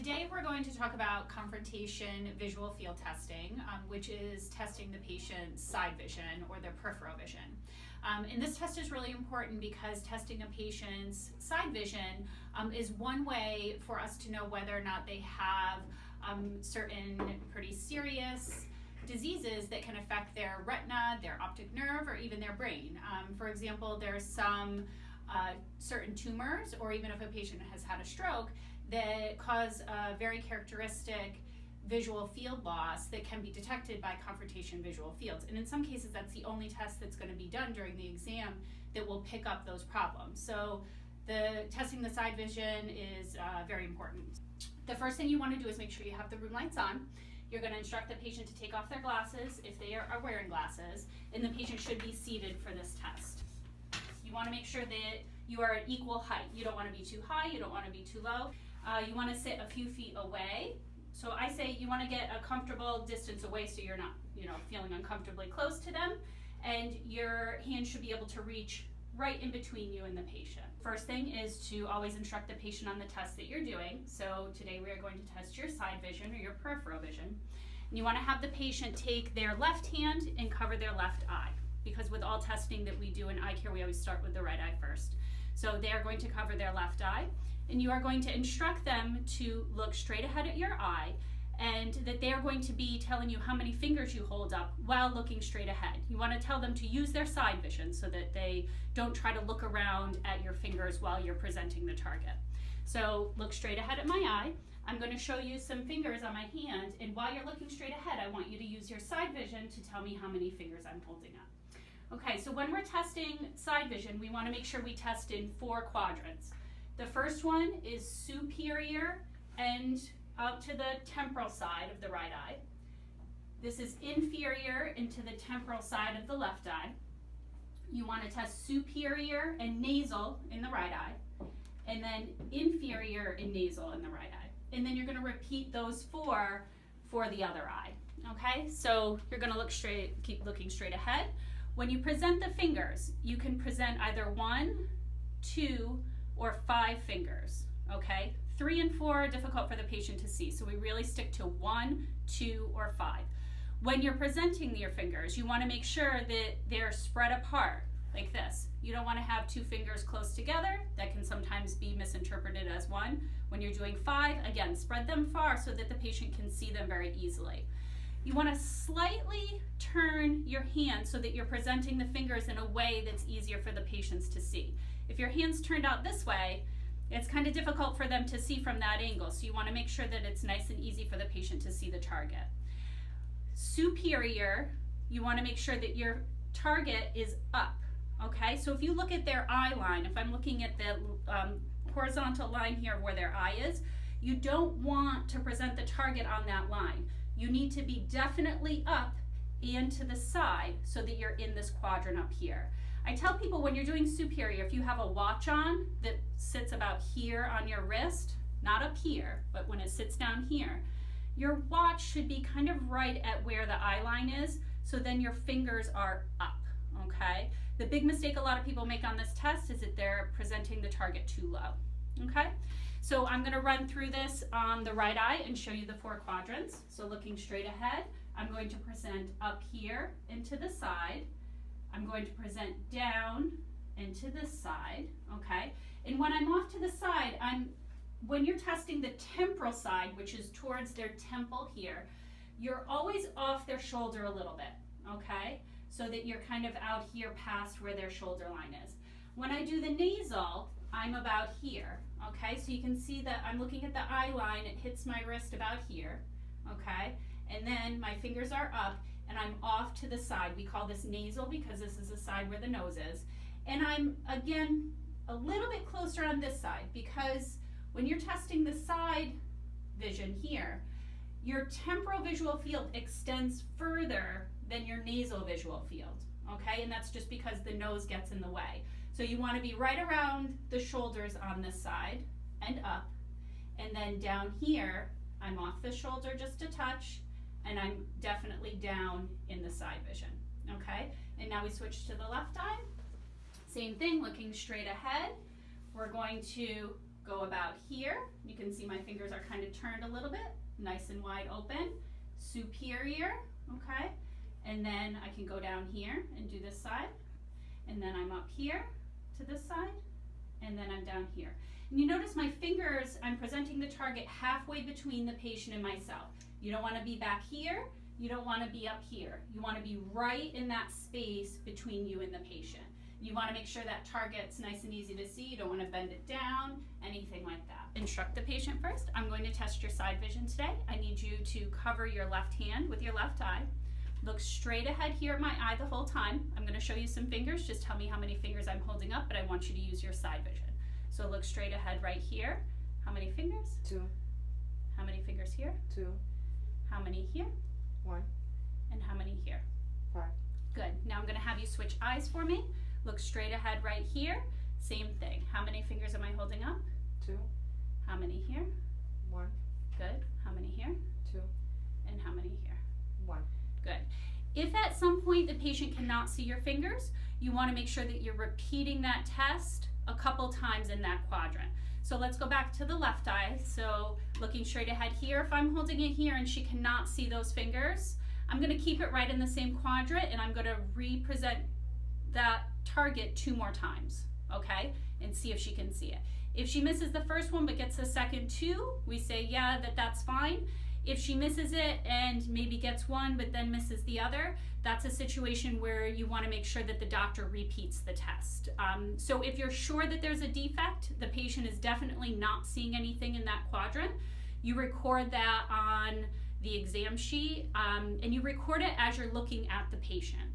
Today we're going to talk about confrontation visual field testing, which is testing the patient's side vision or their peripheral vision. And this test is really important because testing a patient's side vision is one way for us to know whether or not they have certain pretty serious diseases that can affect their retina, their optic nerve, or even their brain. For example, there's some certain tumors, or even if a patient has had a stroke, that cause a very characteristic visual field loss that can be detected by confrontation visual fields. And in some cases, that's the only test that's going to be done during the exam that will pick up those problems. So testing the side vision is very important. The first thing you want to do is make sure you have the room lights on. You're going to instruct the patient to take off their glasses if they are wearing glasses, and the patient should be seated for this test. You want to make sure that you are at equal height. You don't want to be too high, you don't want to be too low. You want to sit a few feet away. So I say you want to get a comfortable distance away so you're not, feeling uncomfortably close to them, and your hand should be able to reach right in between you and the patient. First thing is to always instruct the patient on the test that you're doing. So today we are going to test your side vision or your peripheral vision. And you want to have the patient take their left hand and cover their left eye, because with all testing that we do in eye care, we always start with the right eye first. So they are going to cover their left eye, and you are going to instruct them to look straight ahead at your eye, and that they are going to be telling you how many fingers you hold up while looking straight ahead. You want to tell them to use their side vision so that they don't try to look around at your fingers while you're presenting the target. So look straight ahead at my eye. I'm going to show you some fingers on my hand, and while you're looking straight ahead, I want you to use your side vision to tell me how many fingers I'm holding up. Okay, so when we're testing side vision, we want to make sure we test in 4 quadrants. The first one is superior and out to the temporal side of the right eye. This is inferior into the temporal side of the left eye. You want to test superior and nasal in the right eye, and then inferior and nasal in the right eye. And then you're going to repeat those 4 for the other eye. Okay, so you're going to keep looking straight ahead. When you present the fingers, you can present either 1, 2, or 5 fingers, okay? 3 and 4 are difficult for the patient to see, so we really stick to 1, 2, or 5. When you're presenting your fingers, you want to make sure that they're spread apart, like this. You don't want to have 2 fingers close together. That can sometimes be misinterpreted as 1. When you're doing 5, again, spread them far so that the patient can see them very easily. You want to slightly turn your hand so that you're presenting the fingers in a way that's easier for the patients to see. If your hand's turned out this way, it's kind of difficult for them to see from that angle, so you want to make sure that it's nice and easy for the patient to see the target. Superior, you want to make sure that your target is up, okay? So if you look at their eye line, if I'm looking at the horizontal line here where their eye is, you don't want to present the target on that line. You need to be definitely up and to the side so that you're in this quadrant up here. I tell people when you're doing superior, if you have a watch on that sits about here on your wrist, not up here, but when it sits down here, your watch should be kind of right at where the eye line is, so then your fingers are up, okay? The big mistake a lot of people make on this test is that they're presenting the target too low, okay? So I'm gonna run through this on the right eye and show you the 4 quadrants. So looking straight ahead, I'm going to present up here and to the side. I'm going to present down and to this side, okay? And when I'm off to the side, when you're testing the temporal side, which is towards their temple here, you're always off their shoulder a little bit, okay? So that you're kind of out here past where their shoulder line is. When I do the nasal, I'm about here, okay? So you can see that I'm looking at the eye line, it hits my wrist about here, okay? And then my fingers are up, and I'm off to the side. We call this nasal because this is the side where the nose is. And I'm, again, a little bit closer on this side, because when you're testing the side vision here, your temporal visual field extends further than your nasal visual field, okay? And that's just because the nose gets in the way. So you want to be right around the shoulders on this side and up. And then down here, I'm off the shoulder just a touch, and I'm definitely down in the side vision, okay? And now we switch to the left eye. Same thing, looking straight ahead. We're going to go about here. You can see my fingers are kind of turned a little bit, nice and wide open. Superior, okay? And then I can go down here and do this side. And then I'm up here to this side. And then I'm down here. And you notice my fingers, I'm presenting the target halfway between the patient and myself. You don't want to be back here. You don't want to be up here. You want to be right in that space between you and the patient. You want to make sure that target's nice and easy to see. You don't want to bend it down, anything like that. Instruct the patient first. I'm going to test your side vision today. I need you to cover your left hand with your left eye. Look straight ahead here at my eye the whole time. I'm going to show you some fingers. Just tell me how many fingers I'm holding up, but I want you to use your side vision. So look straight ahead right here. How many fingers? 2. How many fingers here? 2. How many here? 1. And how many here? 5. Good. Now I'm going to have you switch eyes for me. Look straight ahead right here. Same thing. How many fingers am I holding up? 2. How many here? 1. Good. How many here? 2. And how many here? 1. Good. If at some point the patient cannot see your fingers, you want to make sure that you're repeating that test a couple times in that quadrant. So let's go back to the left eye. So looking straight ahead here, if I'm holding it here and she cannot see those fingers, I'm going to keep it right in the same quadrant and I'm going to represent that target 2 more times, okay? And see if she can see it. If she misses the first one but gets the second 2, we say, yeah, that's fine. If she misses it and maybe gets one but then misses the other, that's a situation where you want to make sure that the doctor repeats the test. So if you're sure that there's a defect, the patient is definitely not seeing anything in that quadrant, you record that on the exam sheet and you record it as you're looking at the patient.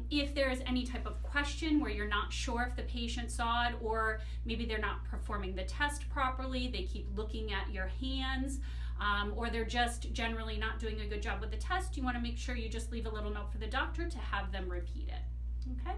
If there's any type of question where you're not sure if the patient saw it or maybe they're not performing the test properly, they keep looking at your hands, or they're just generally not doing a good job with the test, you want to make sure you just leave a little note for the doctor to have them repeat it. Okay?